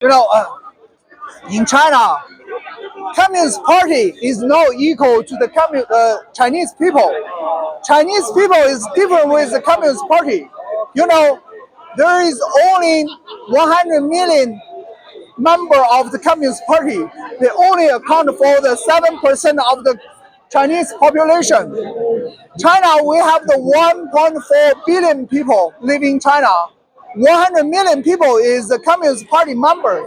In China, Communist Party is not equal to the Chinese people. Chinese people is different with the Communist Party. There is only 100 million member of the Communist Party. They only account for the 7% of the Chinese population. China, we have the 1.4 billion people living in China. 100 million people is the Communist Party member.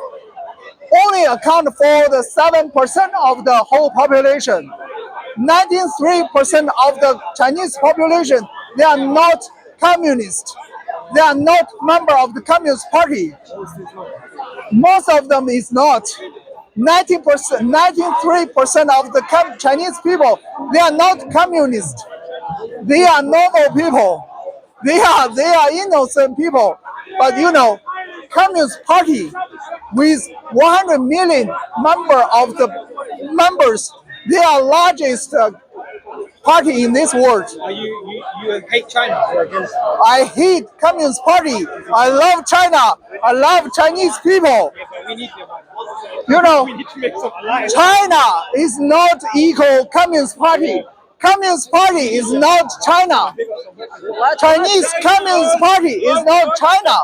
Only account for the 7% of the whole population. 93% of the Chinese population, they are not communist. They are not member of the Communist Party. Most of them is not. 90%, 93% of the Chinese people, they are not communist. They are normal people. They are innocent people. But Communist Party with 100 million members, they are largest party in this world. You hate China or against? I hate Communist Party. I love China. I love Chinese people. We need We need to make some alliance. China is not equal Communist Party. Communist Party is not China. Chinese Communist Party is not China.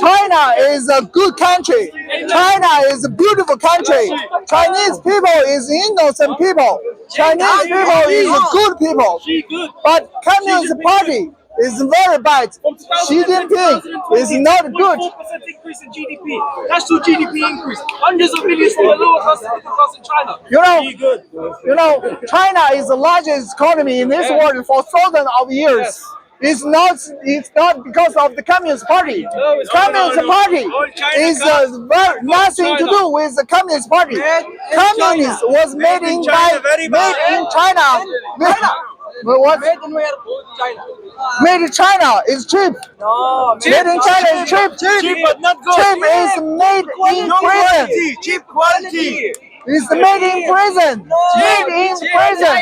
China is a good country. China is a beautiful country. Chinese people is innocent people. Chinese people is good people. But Communist Party is very bad. Xi Jinping is not good. 4% increase in GDP. National GDP increase. Hundreds of millions from the lower class to the middle class in China. China is the largest economy in this world for thousands of years. It's not because of the Communist Party. Communist Party is nothing to do with the Communist Party. Communist was made in China. What? Made in China is cheap. Made in China is cheap. Cheap but not good. Cheap is made in prison. Cheap quality. It's made in prison. Made in prison.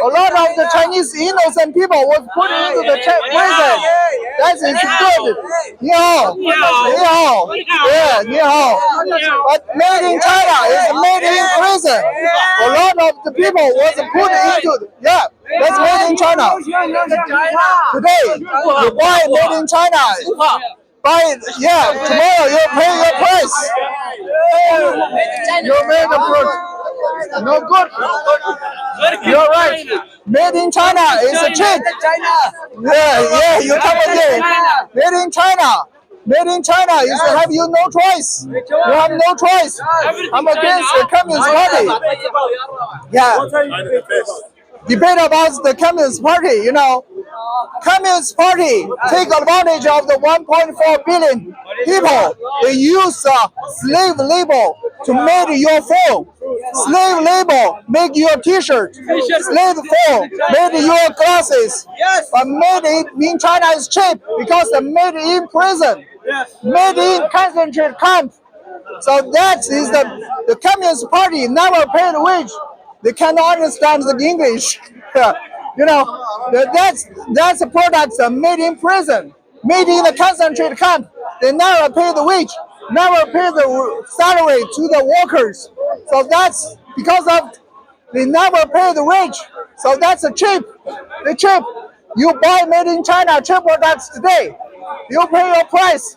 A lot of the Chinese innocent people was put into the prison. That is good. Ni hao. Ni hao. Yeah, ni hao. But made in China is made in prison. A lot of the people was put into that's made in China. Today, you buy made in China. Buy it, tomorrow you pay your price. You made the fruit. No good. You're right. Made in China is a cheap. Yeah, you come again. Made in China. Made in China is have you no choice. You have no choice. I'm against the Communist Party. Yeah. Debate about the Communist Party, Communist Party take advantage of the 1.4 billion people. They use slave labor to make your phone. Slave labor make your T-shirt. Slave phone made your glasses. But made in China is cheap because they made in prison. Made in concentration camp. So that is the Communist Party never paid wage. They cannot understand the English. That's a product made in prison, made in the concentration camp. They never pay the wage, never pay the salary to the workers. So that's because of they never pay the wage. So that's a cheap. The cheap. You buy made in China cheap products today. You pay your price.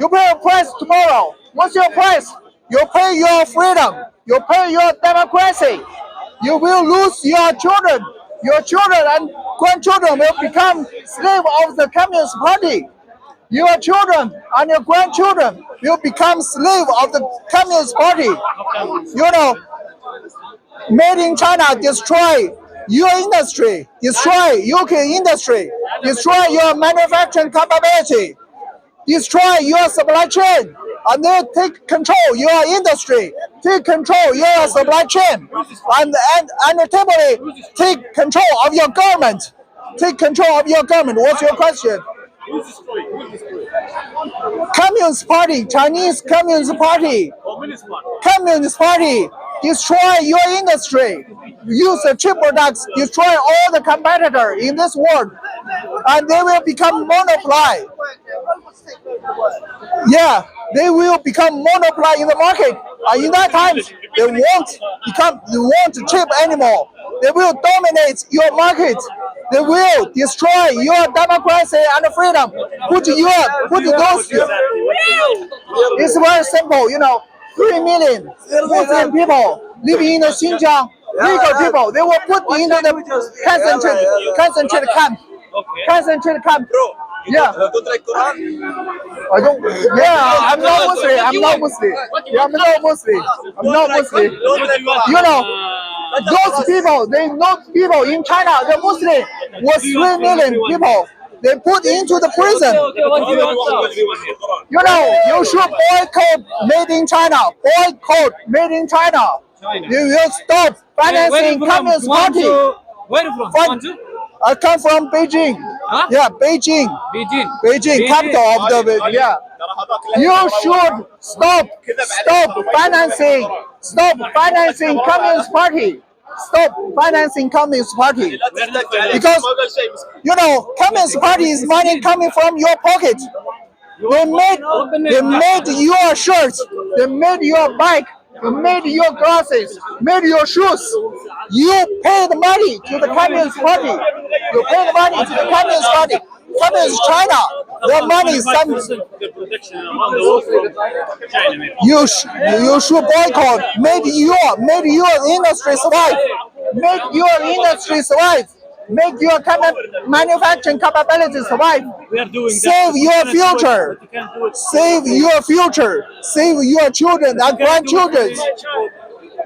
You pay your price tomorrow. What's your price? You pay your freedom. You pay your democracy. You will lose your children. Your children and grandchildren will become slaves of the Communist Party. Your children and your grandchildren will become slaves of the Communist Party. Made in China destroy your industry, destroy UK industry, destroy your manufacturing capability, destroy your supply chain, and then take control your industry, take control your supply chain, and ultimately take control of your government. Take control of your government. What's your question? Communist Party, Chinese Communist Party, Communist Party destroy your industry, use the cheap products, destroy all the competitors in this world. and they will become monopoly. Yeah, they will become monopoly in the market. In that time, they won't cheap anymore. They will dominate your market. They will destroy your democracy and freedom. Put those. It's very simple, 3 million Muslim people living in the Xinjiang, legal people. They were put into the concentrated camp. Concentrated camp. Yeah. I don't. Yeah, I'm not Muslim. I'm not Muslim. Yeah, I'm not Muslim. I'm not Muslim. Those people, those people in China, the Muslim was 3 million people. They put into the prison. You should boycott made in China. Boycott made in China. You will stop financing Communist Party. Where you from? Guangzhou? I come from Beijing. Huh? Yeah, Beijing. Beijing, capital of the You should stop financing Communist Party. Stop financing Communist Party. Because Communist Party is money coming from your pocket. They made your shirts, they made your bike, they made your glasses, made your shoes. You pay the money to the Communist Party. You pay the money to the Communist Party. Communist China. Their money is some. You should boycott. Make your industry survive. Make your industry survive. Make your manufacturing capability survive. Save your future. Save your future. Save your children and grandchildren.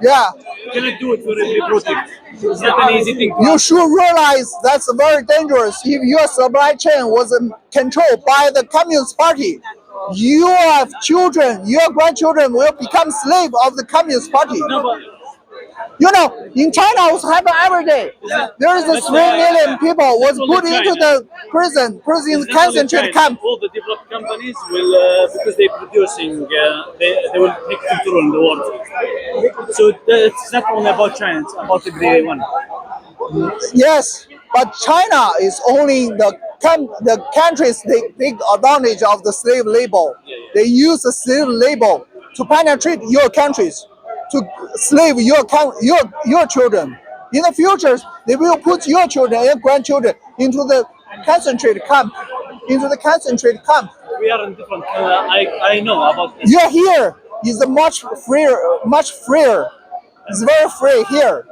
Yeah. Cannot do it for every project. It's not an easy thing. You should realize that's very dangerous. If your supply chain was controlled by the Communist Party, your children, your grandchildren will become slaves of the Communist Party. In China, it happen every day. There is 3 million people was put into the prison concentrated camp. All the developed companies will, because they're producing, they will take control in the world. So it's not only about China; it's about everyone. Yes, but China is only the countries they take advantage of the slave labor. They use the slave labor to penetrate your countries, to slave your children. In the future, they will put your children and grandchildren into the concentrated camp. We are in different. I know about this. You're here is much freer. It's very free here.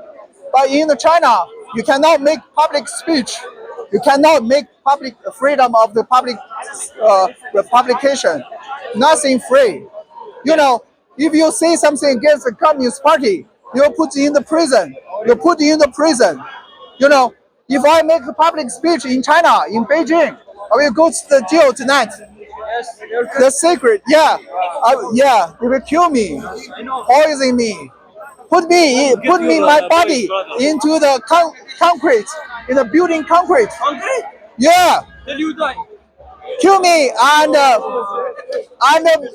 But in China, you cannot make public speech. You cannot make public freedom of the public publication. Nothing free. If you say something against the Communist Party, you're put in the prison. If I make a public speech in China, in Beijing, I will go to the jail tonight. The secret, yeah, they will kill me, poison me, put me my body into the concrete, in the building concrete. Yeah, Till you die. kill me and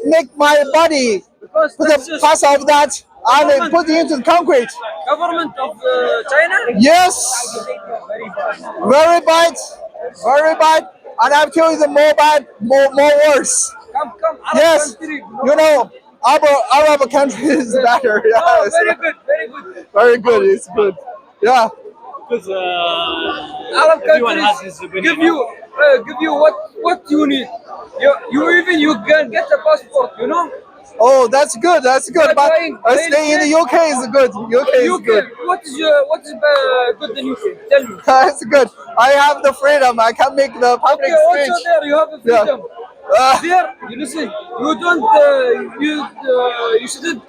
make my body put the parts of that and put it into the concrete. Government of China. Yes, very bad, and I'll tell you the more bad, more worse. Come. Yes, Country. Arab country is better. Oh, Yes. very good. It's good. Yeah. Because Arab everyone has countries his opinion. give you what you need. You can get a passport. Oh, that's good. But buying staying in the UK is good. UK is good. What is good in UK? Tell me. That's good. I have the freedom. I can make the public Okay, also speech. there you have a Yeah. freedom. There, you listen. You don't. You shouldn't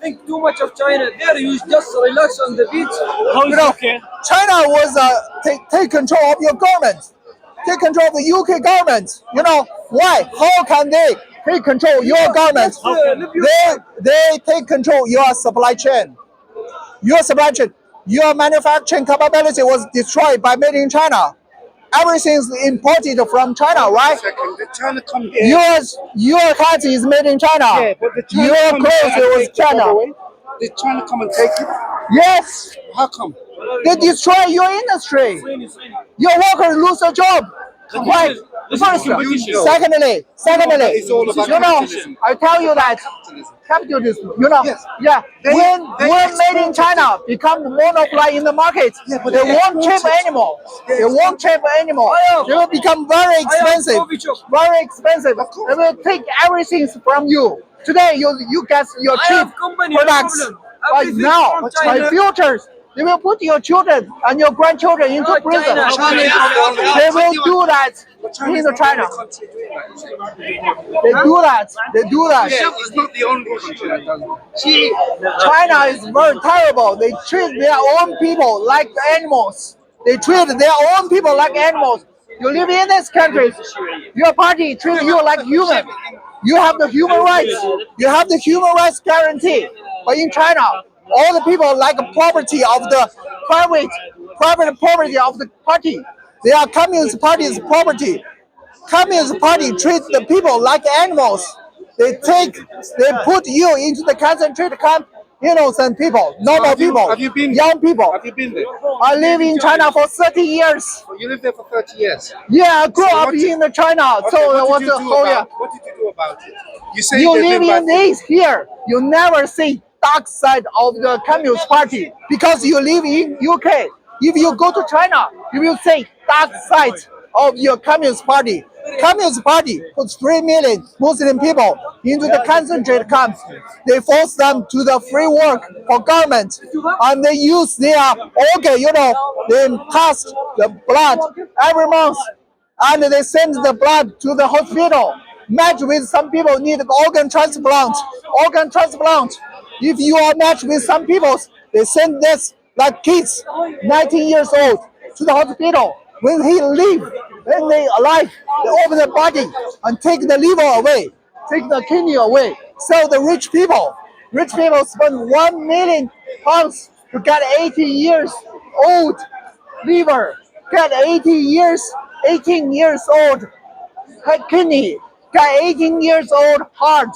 think too much of China. There, you just relax on the beach. How is okay? China was take control of your government. Take control of the UK government. Why? How can they take control your government? They take control your supply chain. Your manufacturing capability was destroyed by made in China. Everything's imported from China, right? The China come here. Your hat is made in China. Yeah, but the China Your come clothes here and was take it, by China. the way. The China come and take it. Yes, How come? They destroy your industry. Your workers lose their job. Right. First, secondly, It's all about capitalism. I tell you that capitalism. Yes. Yeah. They When made in China become monopoly in the market, but they they won't export cheap it. anymore. They They won't cheap anymore. They will become very expensive. coffee shop. Very expensive. They will take everything from you. Today you get your I cheap have company, no products, problem. but Everything now from by China. futures they will put your children and your grandchildren into No, prison. China. China is not the only They will do that But China is in not the China. only country doing that. They do that. They do that. Yeah, it's not the only country that does that. China is very terrible. They treat their own people like animals. They treat their own people like animals. You live in this country, your party treats you like human. You have the human rights. You have the human rights guarantee. But in China, all the people like property of the private property of the party. They are Communist Party's property. Communist Party treats the people like animals. They put you into the concentrated camp, innocent people, normal people, Have you been young people. Have you been there? I live in China for 30 years. You lived there for 30 years. Yeah, I grew So up what in China, Okay, so I what was did you a do whole year. about? What did you do about it? You say You they're live doing bad in things. this here, you never see dark side of the Communist Party because you live in UK. If you go to China, you will see dark side of your Communist Party. Communist Party puts 3 million Muslim people into the concentrated camps. They force them to the free work for government, and they use their organ. They pass the blood every month, and they send the blood to the hospital. Match with some people need organ transplant. Organ transplant. If you are matched with some people, they send this like kids, 19 years old, to the hospital. When he leave, when they alive, they open the body and take the liver away, take the kidney away. Sell the rich people. Rich people spend 1 million pounds to get 80 years old liver, get 18 years old kidney, got 18 years old heart.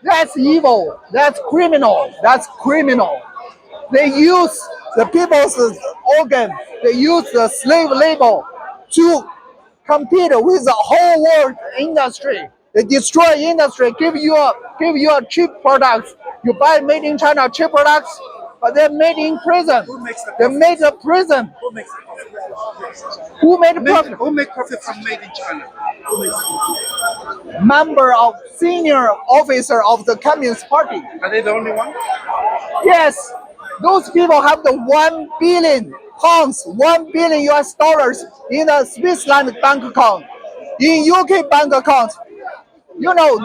That's evil. That's criminal. That's criminal. They use the people's organ. They use the slave labor to compete with the whole world industry. They destroy industry. Give you a cheap products. You buy made in China cheap products, but they're made in prison. They made the prison. Who makes the profit? Who made the profit? Who make profit from made in China? Who makes it? Member of senior officer of the Communist Party. Are they the only one? Yes, those people have the 1 billion pounds, 1 billion US dollars in a Switzerland bank account, in UK bank account.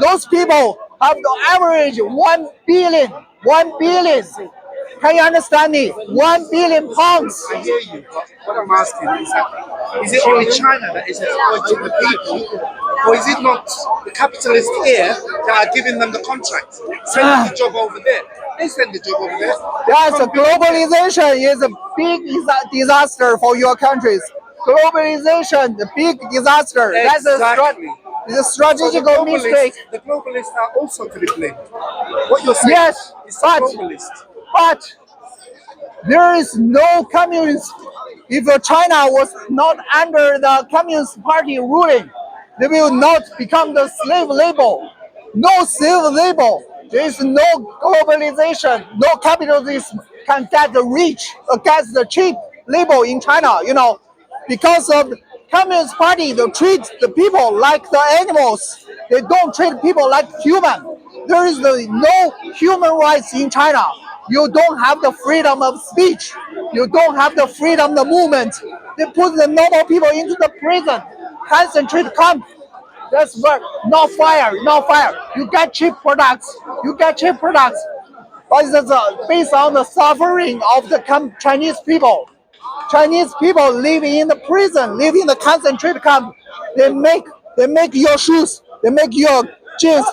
Those people have the average 1 billion, 1 billion. Can you understand me? 1 billion pounds. I hear you, but what I'm asking is it only China that is exploiting the people? Or is it not the capitalists here that are giving them the contract? Send the job over there. They send the job over there. Yes, globalization is a big disaster for your countries. Globalization, the big disaster. That's Exactly. the strategic mistake. The globalists are also to be blamed. What you're saying Yes, is but globalist. But there is no communist. If China was not under the Communist Party ruling, they will not become the slave labor. No slave labor. There is no globalization. No capitalism can get the rich against the cheap labor in China. Because of the Communist Party, they treat the people like the animals. They don't treat people like human. There is no human rights in China. You don't have the freedom of speech. You don't have the freedom of movement. They put the normal people into the prison, concentrate camp. That's work. No fire. You get cheap products. But it's based on the suffering of the Chinese people. Chinese people live in the prison, live in the concentrated camp. They make your shoes. They make your jeans.